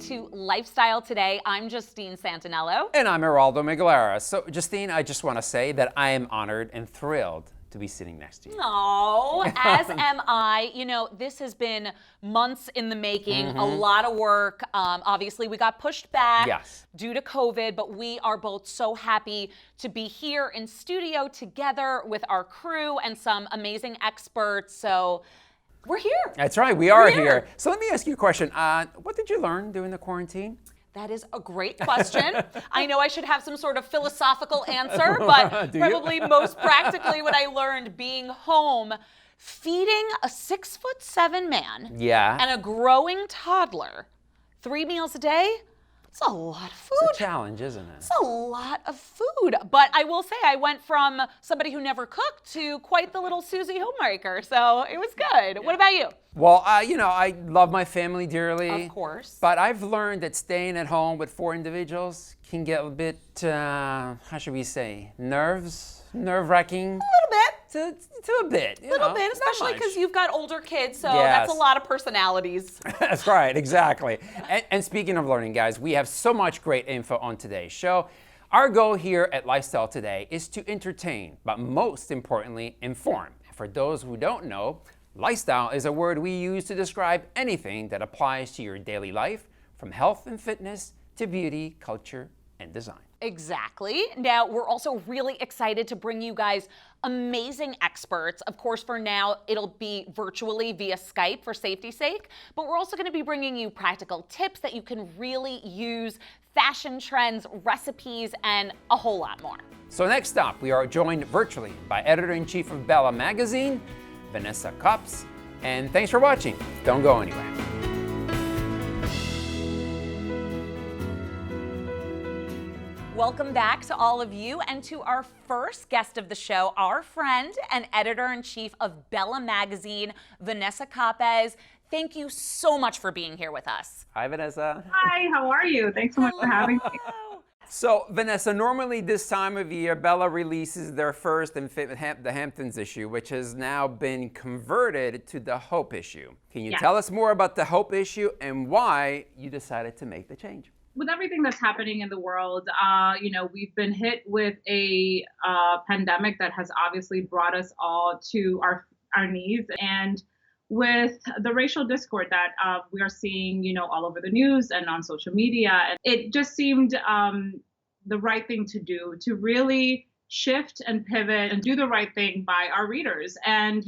to Lifestyle Today. I'm Justine Santinello. And I'm Geraldo Miguelera. So, Justine, I just want to say that I am honored and thrilled to be sitting next to you. Oh, as am I. You know, this has been months in the making, a lot of work. Obviously, we got pushed back due to COVID, but we are both so happy to be here in studio together with our crew and some amazing experts. So we're here. That's right, we are here. So let me ask you a question. What did you learn during the quarantine? That is a great question. I know I should have some sort of philosophical answer, but probably most practically what I learned being home, feeding a 6'7" man and a growing toddler 3 meals a day. It's a lot of food. It's a challenge, isn't it? It's a lot of food. But I will say I went from somebody who never cooked to quite the little Susie homemaker. So it was good. What about you? Well, I love my family dearly. Of course. But I've learned that staying at home with 4 individuals can get a bit, how should we say, nerve-wracking. A little bit. To a bit. A little bit, especially because you've got older kids, so that's a lot of personalities. That's right, exactly. And speaking of learning, guys, we have so much great info on today's show. Our goal here at Lifestyle Today is to entertain, but most importantly, inform. For those who don't know, lifestyle is a word we use to describe anything that applies to your daily life, from health and fitness to beauty, culture, and design. Exactly. Now, we're also really excited to bring you guys amazing experts. Of course, for now, it'll be virtually via Skype for safety's sake, but we're also going to be bringing you practical tips that you can really use, fashion trends, recipes, and a whole lot more. So next up, we are joined virtually by Editor-in-Chief of Bella Magazine, Vanessa Cups, and thanks for watching. Don't go anywhere. Welcome back to all of you and to our first guest of the show, our friend and Editor-in-Chief of Bella Magazine, Vanessa Capes. Thank you so much for being here with us. Hi, Vanessa. Hi, how are you? Thanks so much for having me. So, Vanessa, normally this time of year, Bella releases their first the Hamptons issue, which has now been converted to the Hope issue. Can you tell us more about the Hope issue and why you decided to make the change? With everything that's happening in the world, we've been hit with a pandemic that has obviously brought us all to our knees. And with the racial discord that we are seeing, all over the news and on social media, it just seemed the right thing to do to really shift and pivot and do the right thing by our readers. And,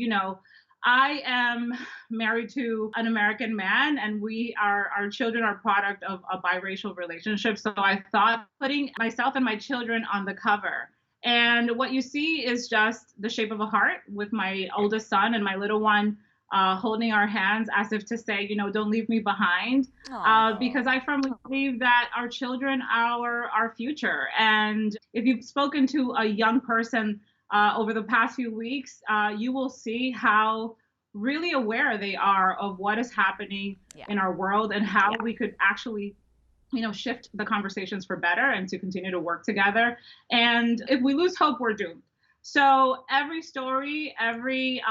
I am married to an American man, and our children are product of a biracial relationship. So I thought putting myself and my children on the cover. And what you see is just the shape of a heart with my oldest son and my little one holding our hands as if to say, don't leave me behind. Because I firmly believe that our children are our future. And if you've spoken to a young person over the past few weeks, you will see how really aware they are of what is happening in our world and how we could actually, shift the conversations for better and to continue to work together. And if we lose hope, we're doomed. So every story, every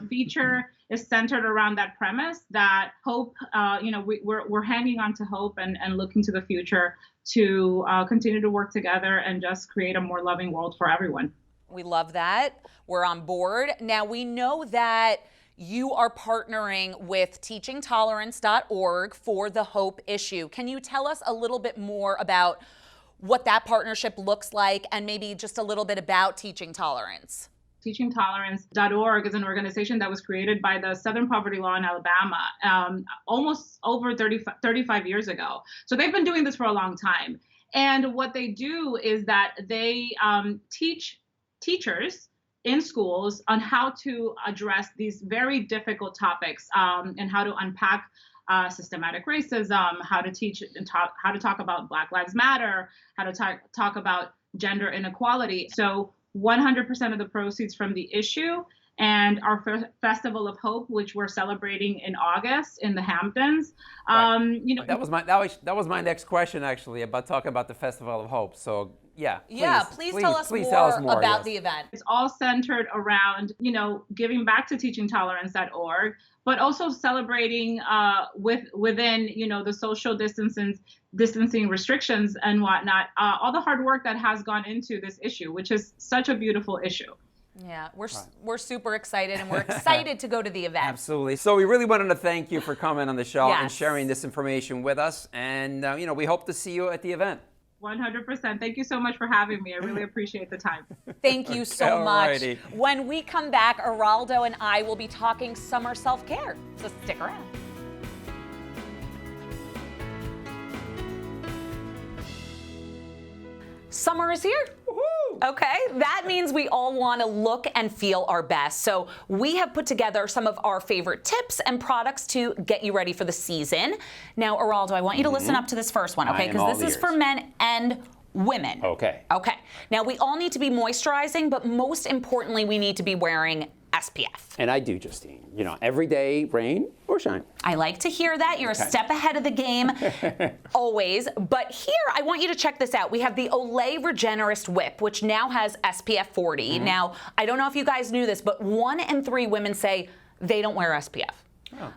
feature is centered around that premise that hope, we're hanging on to hope and looking to the future to continue to work together and just create a more loving world for everyone. We love that. We're on board. Now, we know that you are partnering with teachingtolerance.org for the Hope issue. Can you tell us a little bit more about what that partnership looks like and maybe just a little bit about Teaching Tolerance? Teachingtolerance.org is an organization that was created by the Southern Poverty Law in Alabama almost over 35 years ago. So they've been doing this for a long time. And what they do is that they teach teachers in schools on how to address these very difficult topics and how to unpack systematic racism, how to teach and how to talk about Black Lives Matter, how to talk about gender inequality. So 100% of the proceeds from the issue and our Festival of Hope, which we're celebrating in August in the Hamptons. That was my next question, actually, about talking about the Festival of Hope. So Yeah. Please tell us more about the event. It's all centered around, giving back to teachingtolerance.org, but also celebrating within, the social distancing restrictions and whatnot, all the hard work that has gone into this issue, which is such a beautiful issue. Yeah, we're super excited, and we're excited to go to the event. Absolutely. So we really wanted to thank you for coming on the show and sharing this information with us. And, we hope to see you at the event. 100%. Thank you so much for having me. I really appreciate the time. Thank you so much. When we come back, Geraldo and I will be talking summer self-care. So stick around. Summer is here. Okay, that means we all want to look and feel our best. So we have put together some of our favorite tips and products to get you ready for the season. Now, Geraldo, I want you to listen up to this first one, okay? Because this is for men and women. Okay. Okay. Now, we all need to be moisturizing, but most importantly, we need to be wearing SPF. And I do, Justine. Every day, rain or shine. I like to hear that. You're a step ahead of the game, always. But here, I want you to check this out. We have the Olay Regenerist Whip, which now has SPF 40. Now, I don't know if you guys knew this, but 1 in 3 women say they don't wear SPF.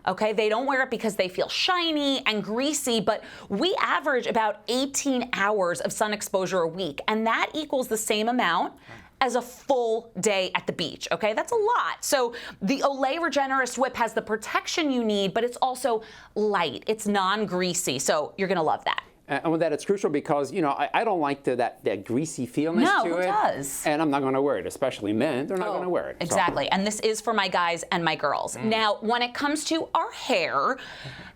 Okay, they don't wear it because they feel shiny and greasy, but we average about 18 hours of sun exposure a week, and that equals the same amount as a full day at the beach, okay? That's a lot. So the Olay Regenerist Whip has the protection you need, but it's also light. It's non-greasy, so you're gonna love that. And with that, it's crucial because, I don't like that greasy feelness to it. No, who does? And I'm not going to wear it, especially men. They're not going to wear it. Exactly. And this is for my guys and my girls. Now, when it comes to our hair,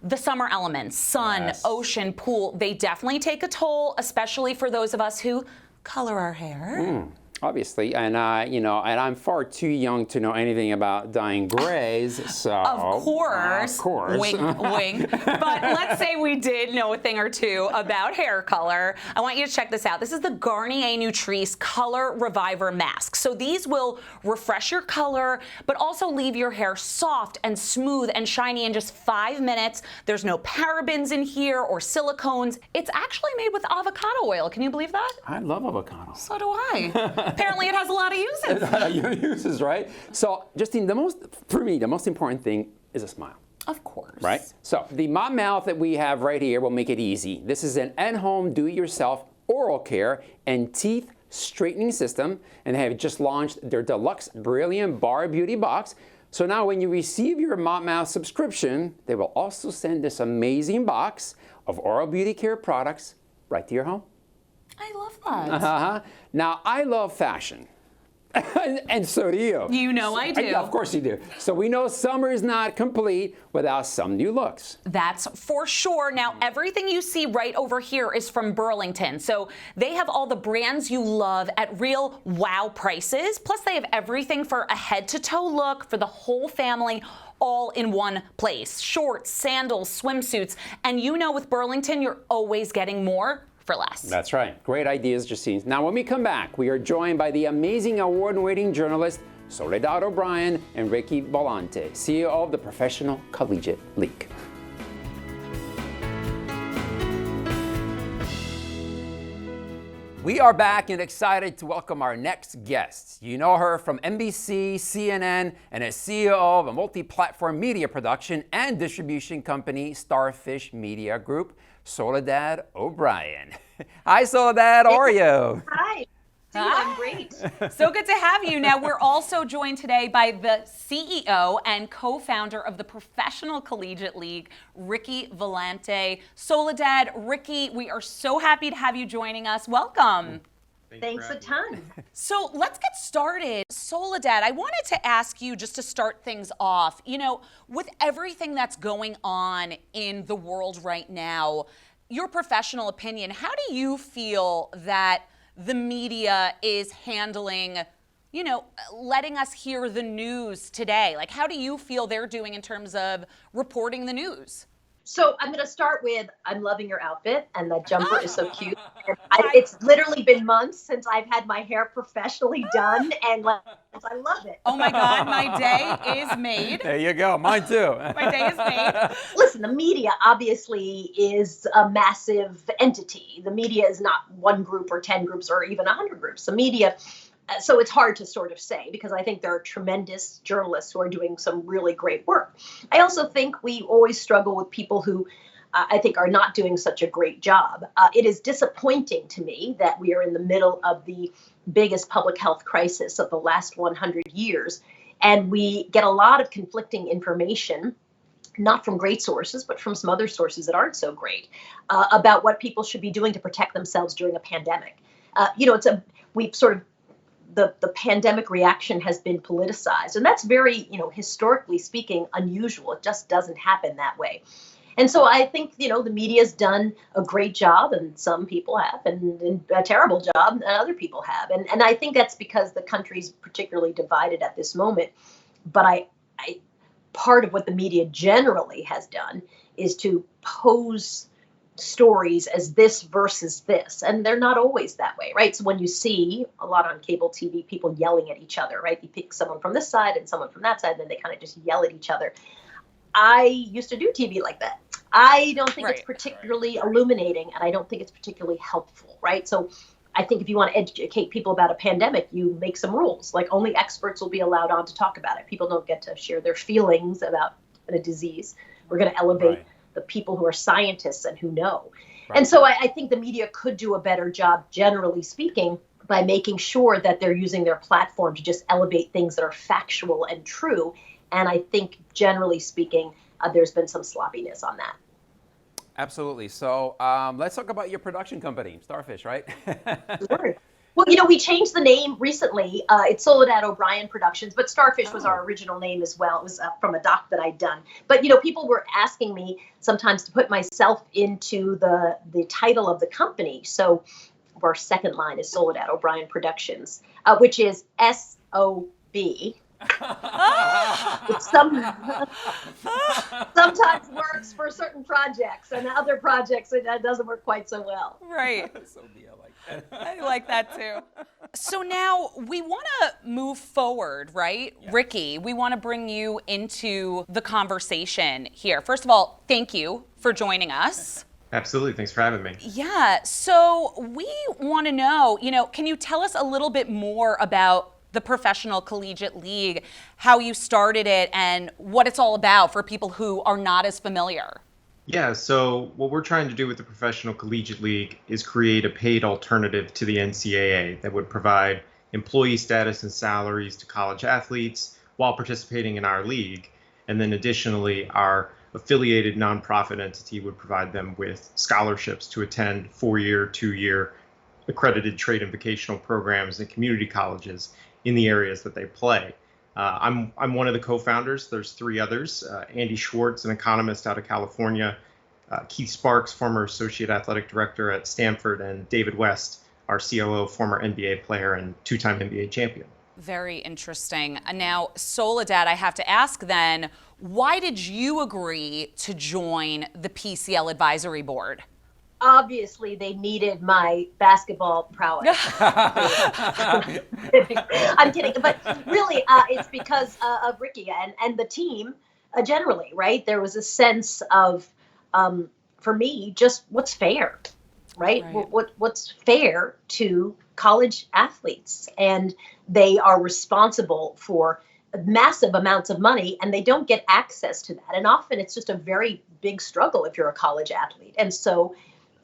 the summer elements, sun, ocean, pool, they definitely take a toll, especially for those of us who color our hair. Obviously, and and I'm far too young to know anything about dyeing grays, so... Of course. Wink, wink. But let's say we did know a thing or two about hair color. I want you to check this out. This is the Garnier Nutrice Color Reviver Mask. So these will refresh your color, but also leave your hair soft and smooth and shiny in just 5 minutes. There's no parabens in here or silicones. It's actually made with avocado oil. Can you believe that? I love avocado. So do I. Apparently, it has a lot of uses. Uses, right? So, Justine, for me, the most important thing is a smile. Of course. Right? So, the Mop Mouth that we have right here will make it easy. This is an at-home, do-it-yourself oral care and teeth straightening system, and they have just launched their deluxe Brilliant Bar Beauty Box. So now when you receive your Mop Mouth subscription, they will also send this amazing box of oral beauty care products right to your home. I love that. Now, I love fashion. And so do you. You know I do. Yeah, of course you do. So we know summer is not complete without some new looks. That's for sure. Now, everything you see right over here is from Burlington. So they have all the brands you love at real wow prices. Plus, they have everything for a head-to-toe look for the whole family, all in one place. Shorts, sandals, swimsuits. And with Burlington, you're always getting more for less. That's right. Great ideas, Justine. Now, when we come back, we are joined by the amazing award-winning journalist Soledad O'Brien and Ricky Volante, CEO of the Professional Collegiate League. We are back and excited to welcome our next guest. You know her from NBC, CNN, and is CEO of a multi-platform media production and distribution company, Starfish Media Group, Soledad O'Brien. Hi, Soledad. How are you? Hi. I'm great. So good to have you. Now, we're also joined today by the CEO and co-founder of the Professional Collegiate League, Ricky Volante. Soledad, Ricky, we are so happy to have you joining us. Welcome. Thanks a ton. So let's get started. Soledad, I wanted to ask you just to start things off, with everything that's going on in the world right now, your professional opinion, how do you feel that the media is handling, letting us hear the news today? Like, how do you feel they're doing in terms of reporting the news? So I'm going to start with, I'm loving your outfit, and that jumper is so cute. It's literally been months since I've had my hair professionally done, and I love it. Oh my God, my day is made. There you go. Mine too. My day is made. Listen, the media obviously is a massive entity. The media is not one group or 10 groups or even 100 groups. The media, so it's hard to sort of say, because I think there are tremendous journalists who are doing some really great work. I also think we always struggle with people who I think are not doing such a great job. It is disappointing to me that we are in the middle of the biggest public health crisis of the last 100 years, and we get a lot of conflicting information, not from great sources, but from some other sources that aren't so great, about what people should be doing to protect themselves during a pandemic. We've sort of, the pandemic reaction has been politicized, and that's very, historically speaking, unusual. It just doesn't happen that way. And so I think, the media's done a great job, and some people have, and a terrible job, and other people have. And I think that's because the country's particularly divided at this moment. But I part of what the media generally has done is to pose stories as this versus this. And they're not always that way, right? So when you see a lot on cable TV, people yelling at each other, right? You pick someone from this side and someone from that side, and then they kind of just yell at each other. I used to do TV like that. I don't think it's particularly illuminating, and I don't think it's particularly helpful, right? So I think if you want to educate people about a pandemic, you make some rules, like only experts will be allowed on to talk about it. People don't get to share their feelings about a disease. We're going to elevate the people who are scientists and who know. And so I think the media could do a better job, generally speaking, by making sure that they're using their platform to just elevate things that are factual and true. And I think, generally speaking, there's been some sloppiness on that. Absolutely. So let's talk about your production company, Starfish, right? Sure. Well, we changed the name recently. It's Soledad O'Brien Productions, but Starfish was our original name as well. It was from a doc that I'd done. But, people were asking me sometimes to put myself into the title of the company. So our second line is Soledad O'Brien Productions, which is S-O-B. Sometimes works for certain projects, and other projects it doesn't work quite so well. Right. I like that too. So now we want to move forward, right? Yeah. Ricky, we want to bring you into the conversation here. First of all, thank you for joining us. Absolutely. Thanks for having me. Yeah. So we want to know, can you tell us a little bit more about the Professional Collegiate League, how you started it, and what it's all about for people who are not as familiar? Yeah, so what we're trying to do with the Professional Collegiate League is create a paid alternative to the NCAA that would provide employee status and salaries to college athletes while participating in our league. And then additionally, our affiliated nonprofit entity would provide them with scholarships to attend 4-year, 2-year accredited trade and vocational programs at community colleges in the areas that they play. I'm one of the co-founders. There's 3 others. Andy Schwartz, an economist out of California, Keith Sparks, former associate athletic director at Stanford, and David West, our COO, former NBA player and 2-time NBA champion. Very interesting. Now, Soledad, I have to ask then, why did you agree to join the PCL advisory board? Obviously, they needed my basketball prowess. I'm kidding. But really, it's because of Ricky and the team generally, right? There was a sense of, for me, just what's fair, right? What's fair to college athletes. And they are responsible for massive amounts of money, and they don't get access to that. And often it's just a very big struggle if you're a college athlete. And so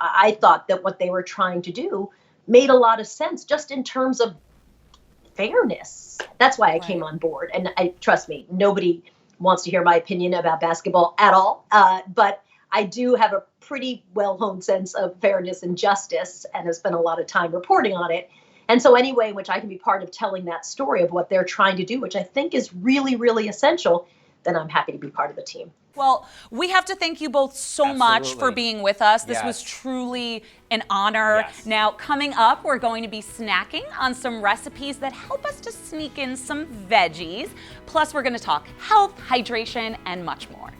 I thought that what they were trying to do made a lot of sense just in terms of fairness. That's why I came on board. And trust me, nobody wants to hear my opinion about basketball at all. But I do have a pretty well-honed sense of fairness and justice, and have spent a lot of time reporting on it. And so any way in which I can be part of telling that story of what they're trying to do, which I think is really, really essential, then I'm happy to be part of the team. Well, we have to thank you both so much for being with us. This was truly an honor. Now, coming up, we're going to be snacking on some recipes that help us to sneak in some veggies. Plus, we're going to talk health, hydration, and much more.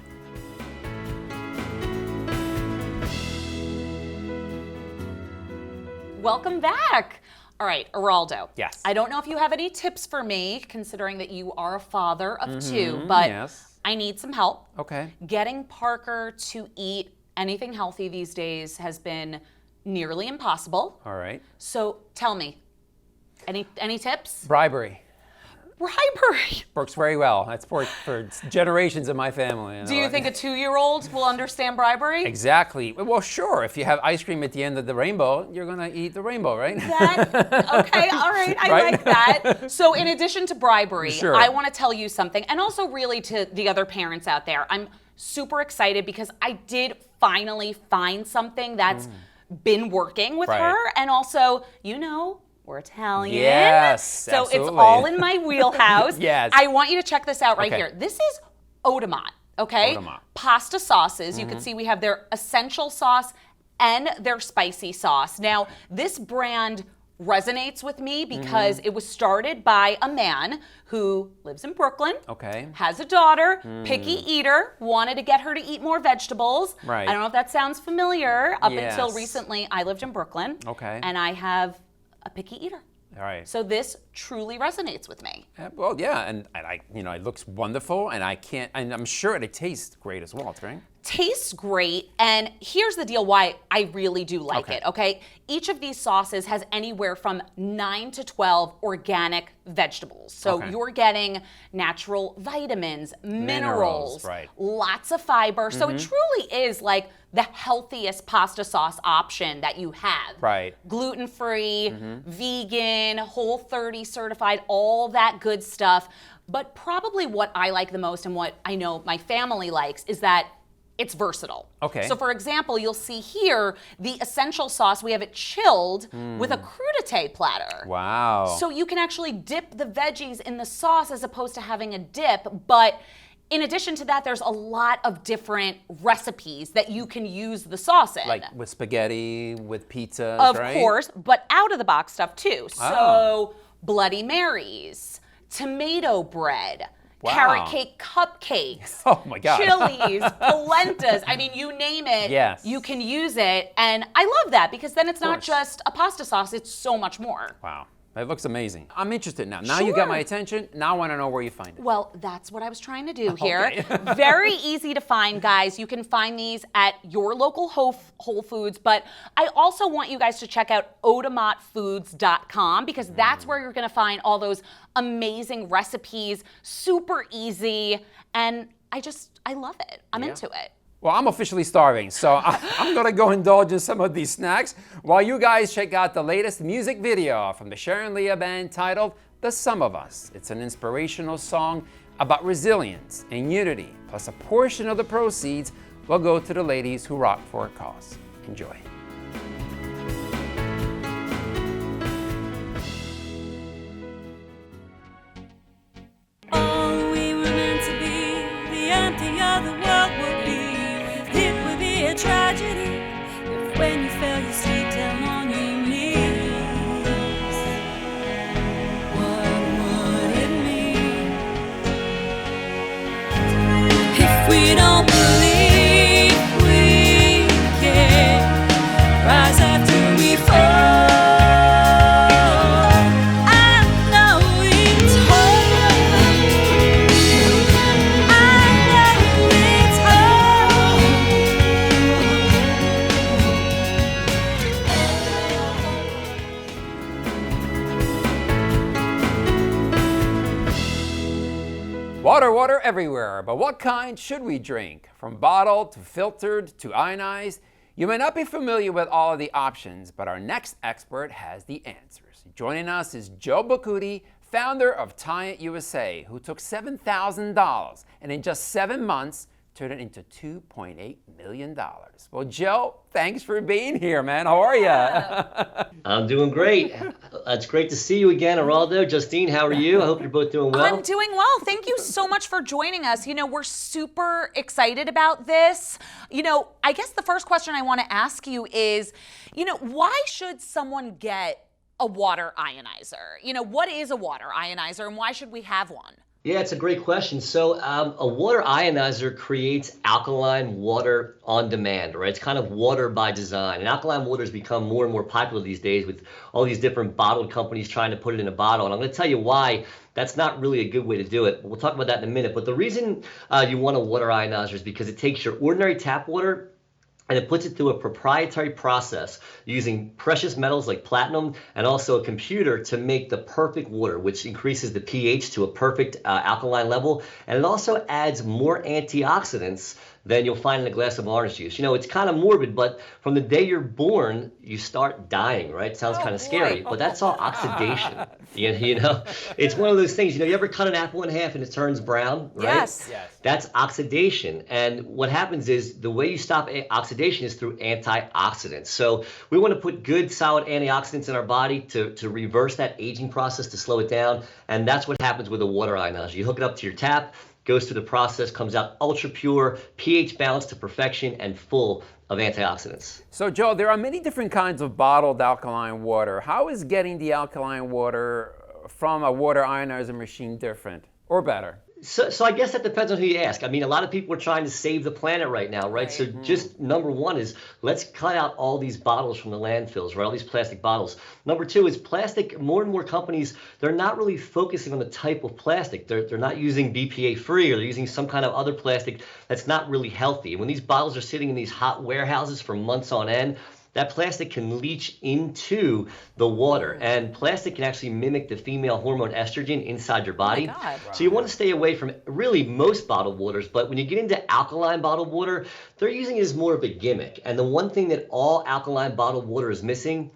Welcome back. All right, Geraldo. Yes. I don't know if you have any tips for me, considering that you are a father of two, but yes. I need some help. Okay. Getting Parker to eat anything healthy these days has been nearly impossible. All right. So tell me, any tips? Bribery. Bribery. Works very well. That's for generations of my family. Do you think a 2-year-old will understand bribery? Exactly. Well, sure. If you have ice cream at the end of the rainbow, you're going to eat the rainbow, right? Okay, all right. I like that. So in addition to bribery, Sure. I want to tell you something, and also really to the other parents out there. I'm super excited because I did finally find something that's been working with Right. her, and also, we're Italian. Yes, so absolutely. it's all in my wheelhouse. Yes. I want you to check this out right Okay. here. This is Odomot, okay? Odomot. Pasta sauces. You can see we have their essential sauce and their spicy sauce. Now, this brand resonates with me because it was started by a man who lives in Brooklyn. Okay. Has a daughter, picky eater, wanted to get her to eat more vegetables. Right. I don't know if that sounds familiar. Up until Yes. recently, I lived in Brooklyn. Okay. And I have a picky eater. All right. So this truly resonates with me. Well, yeah, and it looks wonderful, and I'm sure it tastes great as well, right? Tastes great, and here's the deal why I really do like Okay. it, okay? Each of these sauces has anywhere from 9 to 12 organic vegetables. So Okay. you're getting natural vitamins, minerals, right. lots of fiber. So it truly is like the healthiest pasta sauce option that you have. Right. Gluten-free, vegan, Whole30 certified, all that good stuff. But probably what I like the most and what I know my family likes is that it's versatile. Okay. So for example, you'll see here the essential sauce, we have it chilled with a crudité platter. Wow. So you can actually dip the veggies in the sauce as opposed to having a dip, but in addition to that, there's a lot of different recipes that you can use the sauce in. Like with spaghetti, with pizzas, Of right? course, but out of the box stuff too. Oh. So Bloody Marys, tomato bread, Wow. carrot cake cupcakes, Oh my God. chilies, polentas. I mean, you name it, Yes. you can use it. And I love that because then it's not course. just a pasta sauce, it's so much more. Wow. That looks amazing. I'm interested now. Now you got my attention. Now I want to know where you find it. Well, that's what I was trying to do here. Okay. Very easy to find, guys. You can find these at your local Whole Foods, but I also want you guys to check out odomotfoods.com because that's where you're going to find all those amazing recipes, super easy, and I love it. I'm into it. Well, I'm officially starving, so I'm going to go indulge in some of these snacks while you guys check out the latest music video from the Sharon Leah Band titled The Sum of Us. It's an inspirational song about resilience and unity, plus a portion of the proceeds will go to the ladies who rock for a cause. Enjoy. All we were meant to be, the emptier the world would be. It would be a tragedy if when you fell you stayed down on your knees. What would it mean if we don't believe we can rise after we fall? Water everywhere, but what kind should we drink? From bottled to filtered to ionized? You may not be familiar with all of the options, but our next expert has the answers. Joining us is Joe Bakuti, founder of Tient USA, who took $7,000 and in just 7 months turned it into $2.8 million. Well, Joe, thanks for being here, man. How are you? I'm doing great. It's great to see you again, Geraldo. Justine, how are you? I hope you're both doing well. I'm doing well. Thank you so much for joining us. We're super excited about this. I guess the first question I want to ask you is, why should someone get a water ionizer? What is a water ionizer and why should we have one? Yeah, it's a great question. So a water ionizer creates alkaline water on demand, right? It's kind of water by design. And alkaline water has become more and more popular these days with all these different bottled companies trying to put it in a bottle. And I'm going to tell you why that's not really a good way to do it. We'll talk about that in a minute. But the reason you want a water ionizer is because it takes your ordinary tap water and it puts it through a proprietary process using precious metals like platinum and also a computer to make the perfect water, which increases the pH to a perfect alkaline level. And it also adds more antioxidants than you'll find in a glass of orange juice. You know, it's kind of morbid, but from the day you're born, you start dying, right? Sounds kind of scary, but that's all oxidation. You know, it's one of those things, you know, you ever cut an apple in half and it turns brown, right? Yes. That's oxidation. And what happens is the way you stop oxidation is through antioxidants. So we want to put good, solid antioxidants in our body to reverse that aging process, to slow it down. And that's what happens with a water ionizer. You hook it up to your tap, goes through the process, comes out ultra pure, pH balanced to perfection, and full of antioxidants. So Joe, there are many different kinds of bottled alkaline water. How is getting the alkaline water from a water ionizer machine different or better? So I guess that depends on who you ask. I mean, a lot of people are trying to save the planet right now, right? So just number one is let's cut out all these bottles from the landfills, right? All these plastic bottles. Number two is plastic. More and more companies, they're not really focusing on the type of plastic. They're not using BPA free, or they're using some kind of other plastic that's not really healthy. When these bottles are sitting in these hot warehouses for months on end, that plastic can leach into the water, and plastic can actually mimic the female hormone estrogen inside your body. Oh my God. So you want to stay away from really most bottled waters, but when you get into alkaline bottled water, they're using it as more of a gimmick. And the one thing that all alkaline bottled water is missing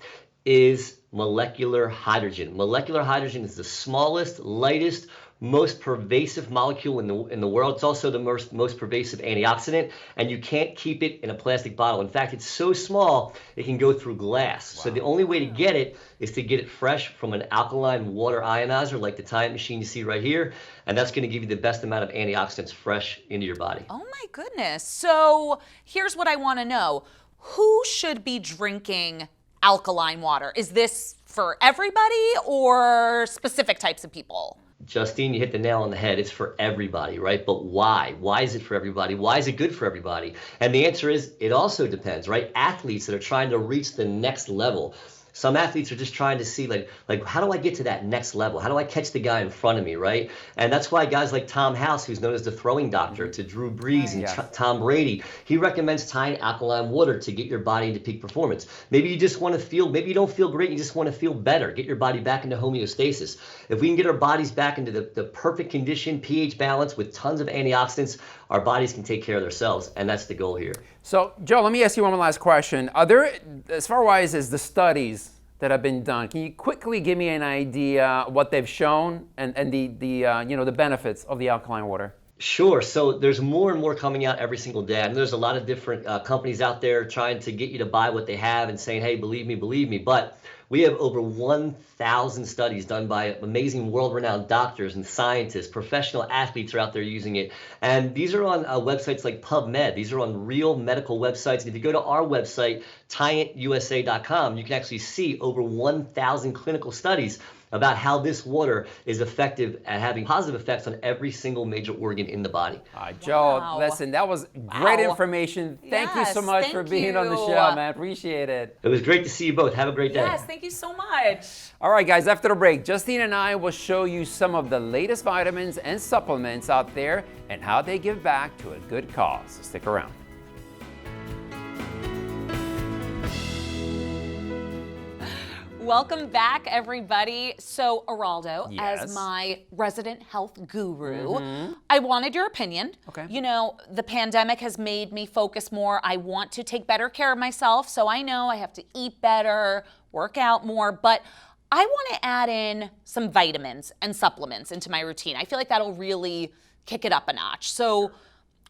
is molecular hydrogen. Molecular hydrogen is the smallest, lightest, most pervasive molecule in the world. It's also the most pervasive antioxidant, and you can't keep it in a plastic bottle. In fact, it's so small it can go through glass. Wow. So the only way to get it is to get it fresh from an alkaline water ionizer like the Tide machine you see right here, and that's going to give you the best amount of antioxidants fresh into your body. Oh my goodness. So here's what I want to know. Who should be drinking alkaline water? Is this for everybody or specific types of people? Justine, you hit the nail on the head. It's for everybody, right? But why? Why is it for everybody? Why is it good for everybody? And the answer is it also depends, right? Athletes that are trying to reach the next level. Some athletes are just trying to see like how do I get to that next level? How do I catch the guy in front of me, right? And that's why guys like Tom House, who's known as the throwing doctor to Drew Brees and Tom Brady, he recommends tying alkaline water to get your body into peak performance. Maybe you just want to feel, maybe you don't feel great, you just want to feel better. Get your body back into homeostasis. If we can get our bodies back into the perfect condition, pH balance with tons of antioxidants, our bodies can take care of themselves, and that's the goal here. So, Joe, let me ask you one last question. Are there, as far as the studies that have been done, can you quickly give me an idea what they've shown and the benefits of the alkaline water? Sure. So there's more and more coming out every single day. And there's a lot of different companies out there trying to get you to buy what they have and saying, hey, believe me. But we have over 1,000 studies done by amazing world-renowned doctors and scientists. Professional athletes are out there using it. And these are on websites like PubMed. These are on real medical websites. And if you go to our website, TiantUSA.com, you can actually see over 1,000 clinical studies about how this water is effective at having positive effects on every single major organ in the body. Joe, Wow. listen, that was great information. Thank you so much for being on the show, man. Appreciate it. It was great to see you both. Have a great day. Yes, thank you so much. All right, guys, after the break, Justine and I will show you some of the latest vitamins and supplements out there and how they give back to a good cause. Stick around. Welcome back, everybody. So, Araldo, Yes. as my resident health guru, I wanted your opinion. Okay. You know, the pandemic has made me focus more. I want to take better care of myself, so I know I have to eat better, work out more, but I want to add in some vitamins and supplements into my routine. I feel like that'll really kick it up a notch. So,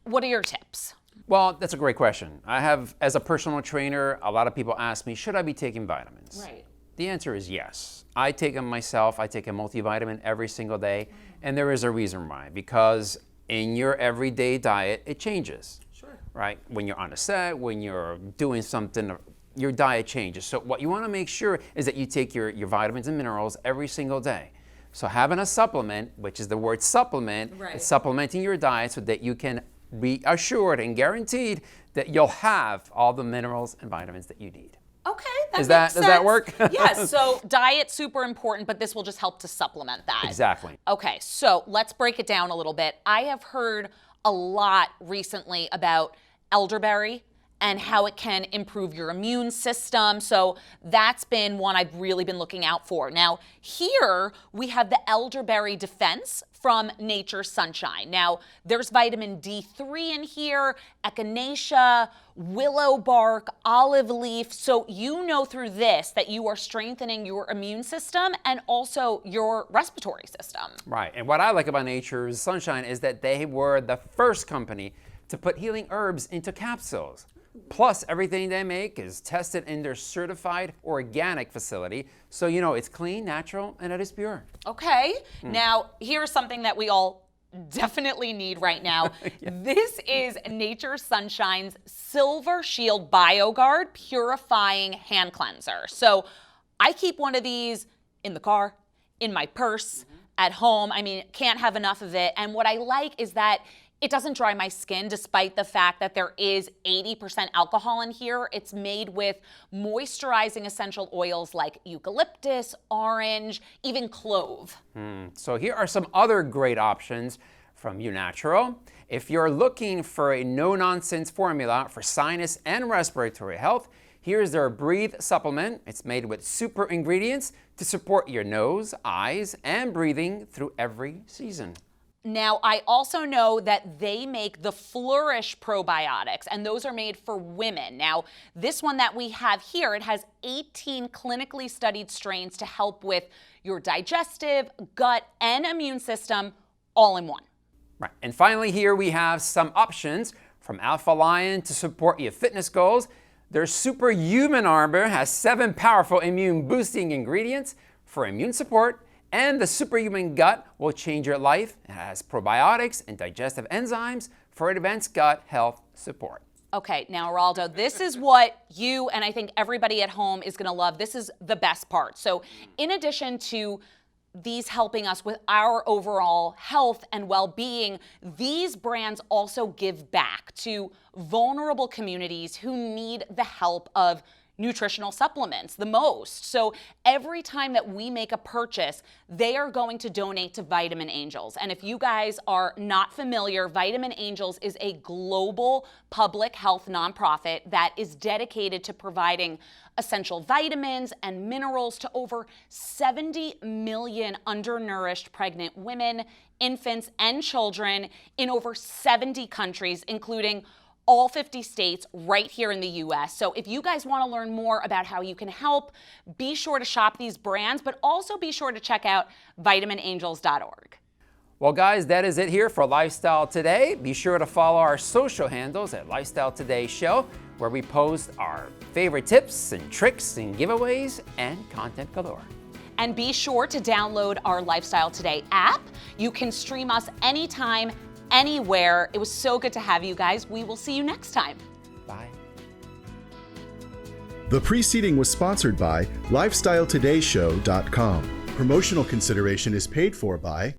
what are your tips? Well, that's a great question. I have, as a personal trainer, a lot of people ask me, should I be taking vitamins? Right. The answer is yes. I take them myself. I take a multivitamin every single day, and there is a reason why. Because in your everyday diet, it changes. Sure. Right? When you're on a set, when you're doing something, your diet changes. So what you want to make sure is that you take your vitamins and minerals every single day. So having a supplement, which is the word supplement, is supplementing your diet so that you can be assured and guaranteed that you'll have all the minerals and vitamins that you need. Okay, does that work? Yes, so diet super important, but this will just help to supplement that. Exactly. Okay, so let's break it down a little bit. I have heard a lot recently about elderberry and how it can improve your immune system. So that's been one I've really been looking out for. Now, here we have the elderberry defense from Nature's Sunshine. Now, there's vitamin D3 in here, echinacea, willow bark, olive leaf. So you know through this that you are strengthening your immune system and also your respiratory system. Right, and what I like about Nature's Sunshine is that they were the first company to put healing herbs into capsules. Plus, everything they make is tested in their certified organic facility, so you know it's clean, natural, and it is pure. Okay, now here's something that we all definitely need right now. This is Nature's Sunshine's Silver Shield BioGuard Purifying Hand Cleanser. So I keep one of these in the car, in my purse, at home. I mean, can't have enough of it. And what I like is that it doesn't dry my skin despite the fact that there is 80% alcohol in here. It's made with moisturizing essential oils like eucalyptus, orange, even clove. So here are some other great options from UNatural. If you're looking for a no-nonsense formula for sinus and respiratory health, here's their Breathe supplement. It's made with super ingredients to support your nose, eyes, and breathing through every season. Now, I also know that they make the Flourish probiotics, and those are made for women. Now, this one that we have here, it has 18 clinically studied strains to help with your digestive, gut, and immune system all in one. Right. And finally, here we have some options from Alpha Lion to support your fitness goals. Their Superhuman Arbor has 7 powerful immune boosting ingredients for immune support. And the Superhuman Gut will change your life. It has probiotics and digestive enzymes for advanced gut health support. Okay, now, Geraldo, this is what you and I think everybody at home is going to love. This is the best part. So in addition to these helping us with our overall health and well-being, these brands also give back to vulnerable communities who need the help of nutritional supplements the most. So every time that we make a purchase, they are going to donate to Vitamin Angels. And if you guys are not familiar, Vitamin Angels is a global public health nonprofit that is dedicated to providing essential vitamins and minerals to over 70 million undernourished pregnant women, infants, and children in over 70 countries, including all 50 states right here in the US. So if you guys want to learn more about how you can help, be sure to shop these brands, but also be sure to check out vitaminangels.org. Well, guys, that is it here for Lifestyle Today. Be sure to follow our social handles at Lifestyle Today Show, where we post our favorite tips and tricks and giveaways and content galore. And be sure to download our Lifestyle Today app. You can stream us anytime, anywhere. It was so good to have you guys. We will see you next time. Bye. The preceding was sponsored by LifestyleTodayShow.com. Promotional consideration is paid for by